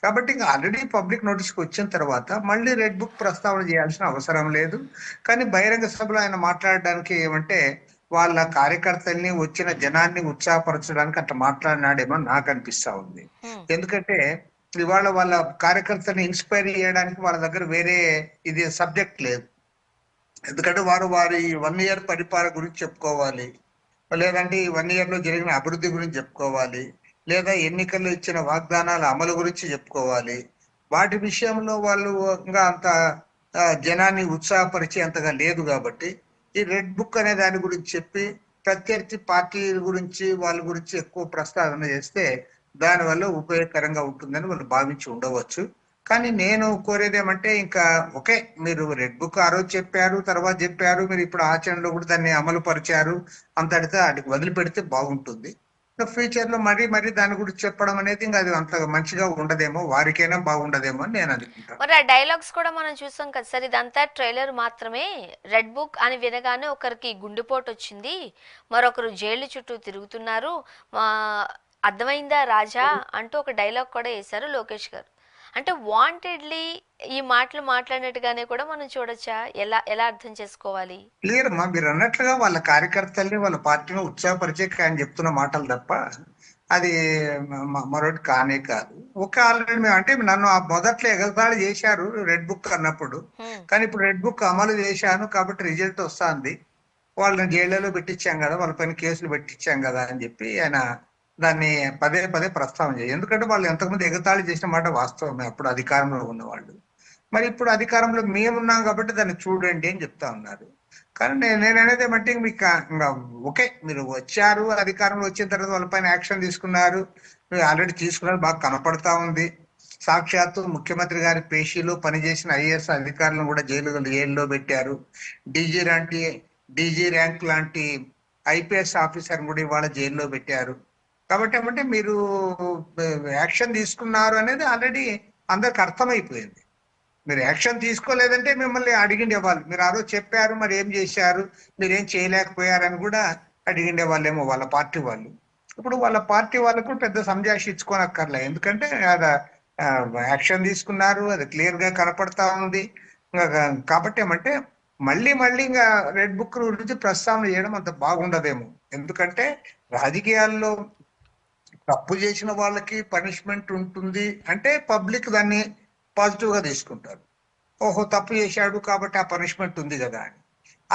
కాబట్టి ఇంకా already public నోటీస్కి వచ్చిన తర్వాత మళ్ళీ రెడ్ బుక్ ప్రస్తావన చేయాల్సిన అవసరం లేదు. కానీ బహిరంగ సభలో ఆయన మాట్లాడడానికి ఏమంటే వాళ్ళ కార్యకర్తల్ని వచ్చిన జనాన్ని ఉత్సాహపరచడానికి అట్లా మాట్లాడినాడేమో నాకు అనిపిస్తా ఉంది. ఎందుకంటే ఇవాళ వాళ్ళ కార్యకర్తల్ని ఇన్స్పైర్ చేయడానికి వాళ్ళ దగ్గర వేరే ఇది సబ్జెక్ట్ లేదు. ఎందుకంటే వారి 1 ఇయర్ పరిపాలన గురించి చెప్పుకోవాలి, లేదంటే ఈ 1 ఇయర్ లో జరిగిన అభివృద్ధి గురించి చెప్పుకోవాలి, లేదా ఎన్నికల్లో ఇచ్చిన వాగ్దానాల అమలు గురించి చెప్పుకోవాలి. వాటి విషయంలో వాళ్ళు ఇంకా అంత జనాన్ని ఉత్సాహపరిచే అంతగా లేదు. కాబట్టి ఈ రెడ్ బుక్ అనే దాని గురించి చెప్పి ప్రత్యర్థి పార్టీ గురించి వాళ్ళ గురించి ఎక్కువ ప్రస్తావన చేస్తే దానివల్ల ఉపయోగకరంగా ఉంటుందని వాళ్ళు భావించి ఉండవచ్చు. కానీ నేను కోరేది ఏమంటే ఇంకా ఓకే, మీరు రెడ్ బుక్ ఆ రోజు చెప్పారు, తర్వాత చెప్పారు, మీరు ఇప్పుడు ఆచరణలో కూడా దాన్ని అమలు పరిచారు, అంతటితో వాటికి వదిలిపెడితే బాగుంటుంది. ఫ్యూచర్ లో మరీ దాని గురించి చెప్పడం అనేది ఇంకా అది అంత మంచిగా ఉండదేమో, వారికైనా బాగుండదేమో అని నేను అనుకుంటాను. మరి ఆ డైలాగ్స్ కూడా మనం చూసాం కదా సార్, ఇదంతా ట్రైలర్ మాత్రమే. రెడ్ బుక్ అని వినగానే ఒకరికి గుండెపోటు వచ్చింది, మరొకరు జైలు చుట్టూ తిరుగుతున్నారు, అర్థమైందా రాజా అంటూ ఒక డైలాగ్ కూడా వేశారు లోకేష్ గారు. అంటే వాంటెడ్లీ ఈ మాటలు మాట్లాడినట్టుగానే కూడా మనం చూడొచ్చా? ఎలా ఎలా అర్థం చేసుకోవాలి? క్లియర్ అమ్మా, మీరు అన్నట్లుగా వాళ్ళ కార్యకర్తల్ని వాళ్ళ పార్టీని ఉత్సాహపరిచే ఆయన చెప్తున్న మాటలు తప్ప అది మరొకటి కానే కాదు. ఒక ఆల్రెడీ మేము అంటే నన్ను ఆ మొదట్లో ఎగతాళి చేశారు రెడ్ బుక్ అన్నప్పుడు, కానీ ఇప్పుడు రెడ్ బుక్ అమలు చేశాను కాబట్టి రిజల్ట్ వస్తుంది, వాళ్ళని జైళ్లలో పెట్టించాం కదా, వాళ్ళ పైన కేసులు పెట్టించాం కదా అని చెప్పి ఆయన దాన్ని పదే పదే ప్రస్తావన చేయాలి. ఎందుకంటే వాళ్ళు ఎంతకుముందు ఎగతాళి చేసిన మాట వాస్తవమే అప్పుడు అధికారంలో ఉన్నవాళ్ళు. మరి ఇప్పుడు అధికారంలో మేమున్నాం కాబట్టి దాన్ని చూడండి అని చెప్తా ఉన్నారు. కానీ నేను అనేది ఏమంటే మీకు ఓకే, మీరు వచ్చారు, అధికారంలో వచ్చిన తర్వాత వాళ్ళపైన యాక్షన్ తీసుకున్నారు, మీరు ఆల్రెడీ తీసుకున్నారు, బాగా కనపడతా ఉంది. సాక్షాత్తు ముఖ్యమంత్రి గారి పేషీలో పనిచేసిన ఐఏఎస్ అధికారులను కూడా జైల్లో పెట్టారు. డీజీ ర్యాంక్ లాంటి ఐపీఎస్ ఆఫీసర్ కూడా ఇవాళ జైల్లో పెట్టారు. కాబట్టి ఏమంటే మీరు యాక్షన్ తీసుకున్నారు అనేది ఆల్రెడీ అందరికి అర్థమైపోయింది. మీరు యాక్షన్ తీసుకోలేదంటే మిమ్మల్ని అడిగిండే వాళ్ళు, మీరు ఆ రోజు చెప్పారు మరి ఏం చేశారు, మీరేం చేయలేకపోయారని కూడా అడిగిండే వాళ్ళేమో వాళ్ళ పార్టీ వాళ్ళు. ఇప్పుడు వాళ్ళ పార్టీ వాళ్ళకు పెద్ద సంజాషి ఇచ్చుకోనక్కర్లే, ఎందుకంటే యాక్షన్ తీసుకున్నారు, అది క్లియర్ గా కనపడతా ఉంది. కాబట్టి ఏమంటే మళ్ళీ ఇంకా రెడ్ బుక్ గురించి ప్రస్తావన చేయడం అంత బాగుండదేమో. ఎందుకంటే రాజకీయాల్లో తప్పు చేసిన వాళ్ళకి పనిష్మెంట్ ఉంటుంది అంటే పబ్లిక్ దాన్ని పాజిటివ్ గా తీసుకుంటారు. ఓహో, తప్పు చేశాడు కాబట్టి ఆ పనిష్మెంట్ ఉంది కదా అని.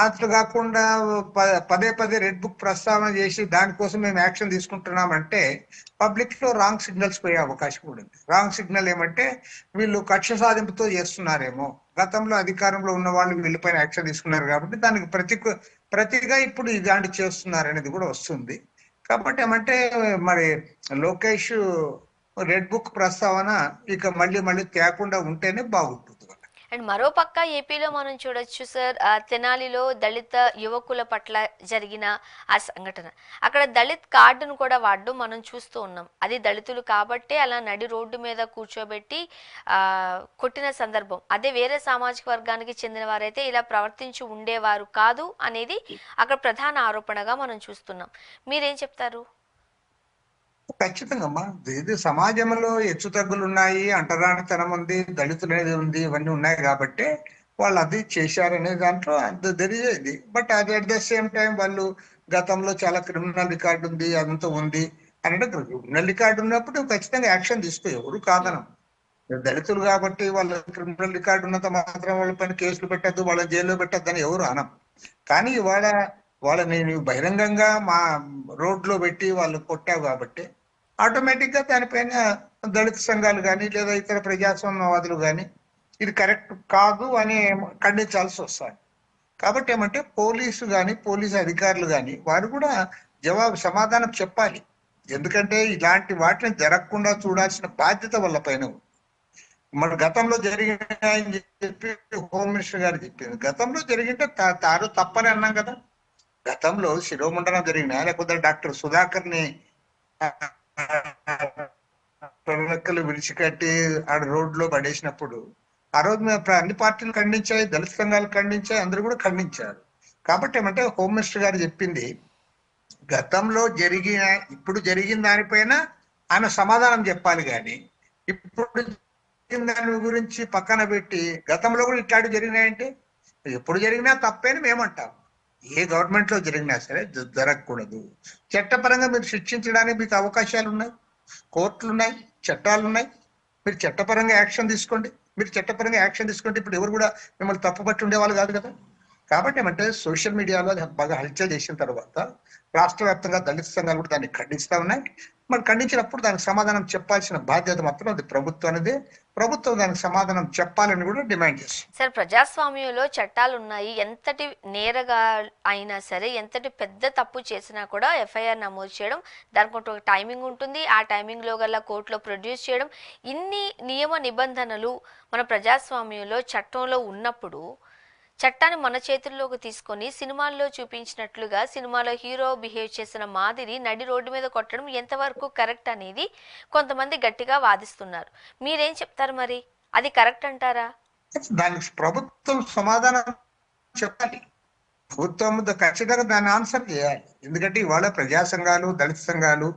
అట్లా కాకుండా పదే పదే రెడ్ బుక్ ప్రస్తావన చేసి దానికోసం మేము యాక్షన్ తీసుకుంటున్నామంటే పబ్లిక్ లో రాంగ్ సిగ్నల్స్ పోయే అవకాశం కూడా ఉంది. రాంగ్ సిగ్నల్ ఏమంటే వీళ్ళు కక్ష సాధింపుతో చేస్తున్నారేమో, గతంలో అధికారంలో ఉన్న వాళ్ళు వీళ్ళపైన యాక్షన్ తీసుకున్నారు కాబట్టి దానికి ప్రతిగా ఇప్పుడు ఇలాంటి చేస్తున్నారు అనేది కూడా వస్తుంది. కాబట్టి ఏమంటే మరి లోకేష్ రెడ్ బుక్ ప్రస్తావన ఇక మళ్ళీ తేకుండా ఉంటేనే బాగుంటుంది. అండ్ మరోపక్క ఏపీలో మనం చూడొచ్చు సార్, తెనాలిలో దళిత యువకుల పట్ల జరిగిన ఆ సంఘటన, అక్కడ దళిత్ కార్డును కూడా వాడడం మనం చూస్తూ ఉన్నాం. అది దళితులు కాబట్టే అలా నడి రోడ్డు మీద కూర్చోబెట్టి కొట్టిన సందర్భం. అదే వేరే సామాజిక వర్గానికి చెందిన వారైతే ఇలా ప్రవర్తించి ఉండేవారు కాదు అనేది అక్కడ ప్రధాన ఆరోపణగా మనం చూస్తున్నాం. మీరేం చెప్తారు? ఖచ్చితంగా అమ్మా, ఇది సమాజంలో హెచ్చు తగ్గులు ఉన్నాయి, అంటరానితనం ఉంది, దళితులు అనేది ఉంది, ఇవన్నీ ఉన్నాయి కాబట్టి వాళ్ళు అది చేశారనే దాంట్లో తెలియదు. బట్ అది అట్ ద సేమ్ టైం వాళ్ళు గతంలో చాలా క్రిమినల్ రికార్డు ఉంది, అదంతా ఉంది అంటే క్రిమినల్ రికార్డు ఉన్నప్పుడు ఖచ్చితంగా యాక్షన్ తీసుకో, ఎవరు కాదనం. దళితులు కాబట్టి వాళ్ళ క్రిమినల్ రికార్డు ఉన్నంత మాత్రం వాళ్ళ పైన కేసులు పెట్టద్దు, వాళ్ళ జైల్లో పెట్టద్దు అని ఎవరు అనం. కానీ వాళ్ళని బహిరంగంగా మా రోడ్లో పెట్టి వాళ్ళు కొట్టావు కాబట్టి ఆటోమేటిక్ గా దానిపైన దళిత సంఘాలు కానీ లేదా ఇతర ప్రజాస్వామ్యవాదులు కానీ ఇది కరెక్ట్ కాదు అని ఖండించాల్సి వస్తుంది. కాబట్టి ఏమంటే పోలీసు కానీ పోలీసు అధికారులు కానీ వారు కూడా సమాధానం చెప్పాలి. ఎందుకంటే ఇలాంటి వాటిని జరగకుండా చూడాల్సిన బాధ్యత వాళ్ళ పైన ఉంది. మన గతంలో జరిగినాయని చెప్పి హోమ్ మినిస్టర్ గారు చెప్పింది, గతంలో జరిగింటే తారు తప్పని అన్నాం కదా. గతంలో శిరోముండనం జరిగినా లేకపోతే డాక్టర్ సుధాకర్ ని లెక్కలు విడిచికట్టి ఆడ రోడ్లో పడేసినప్పుడు ఆ రోజు మేము అన్ని పార్టీలు ఖండించాయి, దళిత సంఘాలు ఖండించాయి, అందరూ కూడా ఖండించారు. కాబట్టి ఏమంటే హోమ్ మినిస్టర్ గారు చెప్పింది గతంలో ఇప్పుడు జరిగిన దానిపైన ఆయన సమాధానం చెప్పాలి. కానీ ఇప్పుడు జరిగిన దాని గురించి పక్కన పెట్టి గతంలో కూడా ఇట్లాంటివి జరిగినాయంటే ఎప్పుడు జరిగినా తప్పేని మేమంటాం. ఏ గవర్నమెంట్ లో జరిగినా సరే జరగకూడదు. చట్టపరంగా మీరు శిక్షించడానికి మీకు అవకాశాలు ఉన్నాయి, కోర్టులు ఉన్నాయి, చట్టాలు ఉన్నాయి. మీరు చట్టపరంగా యాక్షన్ తీసుకోండి. మీరు చట్టపరంగా యాక్షన్ తీసుకుంటే ఇప్పుడు ఎవరు కూడా మిమ్మల్ని తప్పుపట్టి ఉండేవాళ్ళు కాదు కదా. కాబట్టి ఏమంటే సోషల్ మీడియాలో అది బాగా హల్చల్ చేసిన తర్వాత రాష్ట్ర వ్యాప్తంగా దళిత సంఘాలు కూడా దాన్ని ఖండిస్తా ఉన్నాయి. మరి ఖండించినప్పుడు దానికి సమాధానం చెప్పాల్సిన బాధ్యత మాత్రం అది ప్రభుత్వానిదే. ప్రభుత్వం దానికి సమాధానం చెప్పాలని కూడా డిమాండ్ చేస్తుంది. సార్, ప్రజాస్వామ్యంలో చట్టాలు ఉన్నాయి. ఎంతటి నేరగా అయినా సరే, ఎంతటి పెద్ద తప్పు చేసినా కూడా ఎఫ్ఐఆర్ నమోదు చేయడం, దానికి ఒక టైమింగ్ ఉంటుంది. ఆ టైమింగ్లో గల కోర్టులో ప్రొడ్యూస్ చేయడం, ఇన్ని నియమ నిబంధనలు మన ప్రజాస్వామ్యంలో చట్టంలో ఉన్నప్పుడు చట్టాన్ని మన చేతుల్లోకి తీసుకొని సినిమాల్లో చూపించినట్లుగా సినిమాలో హీరో బిహేవ్ చేసిన మాదిరి నడి రోడ్డు మీద కొట్టడం ఎంతవరకు కరెక్ట్ అనేది కొంతమంది గట్టిగా వాదిస్తున్నారు. మీరేం చెప్తారు? మరి అది కరెక్ట్ అంటారా? దానికి ప్రభుత్వం సమాధానం చెప్పాలి. ప్రభుత్వం ఖచ్చితంగా దాన్ని ఆన్సర్ చేయాలి. ఎందుకంటే ఇవాళ ప్రజా సంఘాలు, దళిత సంఘాలు,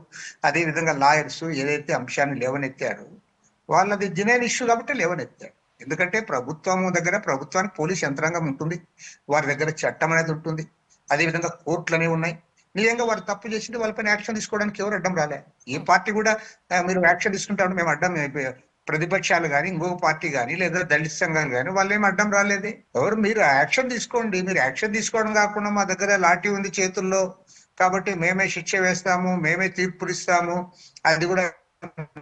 అదే విధంగా లాయర్స్ ఏదైతే అంశాన్ని లేవనెత్తారో వాళ్ళది జెన్యూన్ ఇష్యూ కాబట్టి లేవనెత్తారు. ఎందుకంటే ప్రభుత్వం దగ్గర ప్రభుత్వానికి పోలీస్ యంత్రాంగం ఉంటుంది, వారి దగ్గర చట్టం అనేది ఉంటుంది, అదే విధంగా కోర్టులు అనేవి ఉన్నాయి. నిజంగా వారు తప్పు చేసింటే వాళ్ళపైన యాక్షన్ తీసుకోవడానికి ఎవరు అడ్డం రాలే. ఏ పార్టీ కూడా మీరు యాక్షన్ తీసుకుంటామని మేము అడ్డం, ప్రతిపక్షాలు కానీ ఇంకొక పార్టీ కానీ లేదా దళిత సంఘాలు కానీ వాళ్ళు ఏమి అడ్డం రాలేదే. ఎవరు మీరు యాక్షన్ తీసుకోండి. మీరు యాక్షన్ తీసుకోవడం కాకుండా మా దగ్గర లాఠీ ఉంది చేతుల్లో కాబట్టి మేమే శిక్ష వేస్తాము, మేమే తీర్పులు ఇస్తాము, అది కూడా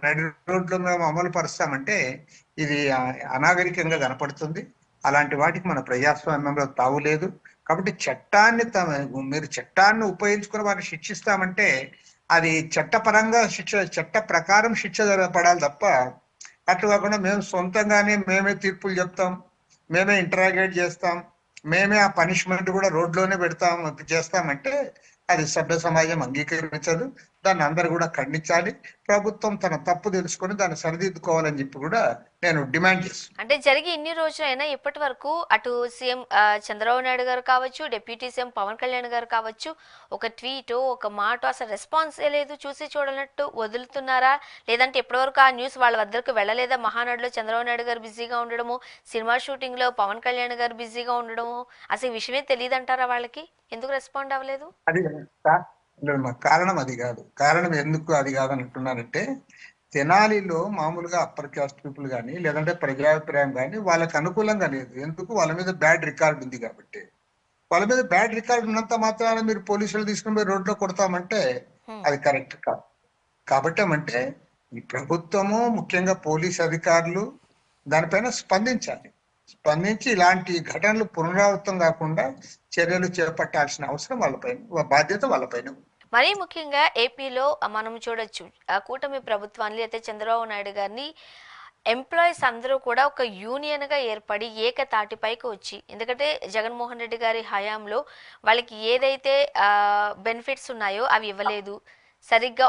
నడి రోడ్లో మేము అమలు పరుస్తామంటే ఇది అనాగరికంగా కనపడుతుంది. అలాంటి వాటికి మన ప్రజాస్వామ్యంలో తావులేదు. కాబట్టి మీరు చట్టాన్ని ఉపయోగించుకుని వారిని శిక్షిస్తామంటే అది చట్టపరంగా చట్ట ప్రకారం శిక్ష పడాలి తప్ప అట్లా కాకుండా మేము సొంతంగానే మేమే తీర్పులు చెప్తాం, మేమే ఇంటరాగేట్ చేస్తాం, మేమే ఆ పనిష్మెంట్ కూడా రోడ్లోనే చేస్తామంటే అది సభ్య సమాజం అంగీకరించదు. దాన్ని అందరు కూడా ఖండించాలి. ప్రభుత్వం తన తప్పు తెలుసుకొని దాన్ని సరిదిద్దుకోవాలని చెప్పి కూడా నేను డిమాండ్ చేస్తాను. అంటే జరిగి ఇన్ని రోజులైనా ఇప్పటి వరకు అటు సీఎం చంద్రబాబు నాయుడు గారు కావచ్చు, డిప్యూటీ సీఎం పవన్ కళ్యాణ్ గారు కావచ్చు, ఒక ట్వీట్, ఒక మాట, అసలు రెస్పాన్స్ లేదు. చూసి చూడనట్టు వదులుతున్నారా? లేదంటే ఇప్పటివరకు ఆ న్యూస్ వాళ్ళ వద్దకు వెళ్ళలేదా? మహానాడులో చంద్రబాబు నాయుడు గారు బిజీగా ఉండడము, సినిమా షూటింగ్ లో పవన్ కళ్యాణ్ గారు బిజీగా ఉండడము, అసలు ఈ విషయమే తెలియదు అంటారా? వాళ్ళకి ఎందుకు రెస్పాండ్ అవ్వలేదు? అది కారణం అది కాదు. కారణం ఎందుకు అది కాదని అంటున్నారంటే తెనాలిలో మామూలుగా అప్పర్ కాస్ట్ పీపుల్ కానీ లేదంటే ప్రజాభిప్రాయం కానీ వాళ్ళకి అనుకూలంగా లేదు. ఎందుకు? వాళ్ళ మీద బ్యాడ్ రికార్డు ఉంది కాబట్టి. వాళ్ళ మీద బ్యాడ్ రికార్డు ఉన్నంత మాత్రాన మీరు పోలీసులు తీసుకుని పోయి రోడ్లో కొడతామంటే అది కరెక్ట్ కాదు. కాబట్టి ఏమంటే ఈ ప్రభుత్వము, ముఖ్యంగా పోలీస్ అధికారులు దానిపైన స్పందించాలి. స్పందించి ఇలాంటి ఘటనలు పునరావృతం కాకుండా చర్యలు చేపట్టాల్సిన అవసరం వాళ్ళపైన, బాధ్యత వాళ్ళపైన. మరీ ముఖ్యంగా ఏపీలో మనం చూడొచ్చు, కూటమి ప్రభుత్వాన్ని అయితే చంద్రబాబు నాయుడు గారిని ఎంప్లాయీస్ అందరూ కూడా ఒక యూనియన్గా ఏర్పడి ఏకతాటిపైకి వచ్చి, ఎందుకంటే జగన్మోహన్ రెడ్డి గారి హయాంలో వాళ్ళకి ఏదైతే బెనిఫిట్స్ ఉన్నాయో అవి ఇవ్వలేదు, సరిగ్గా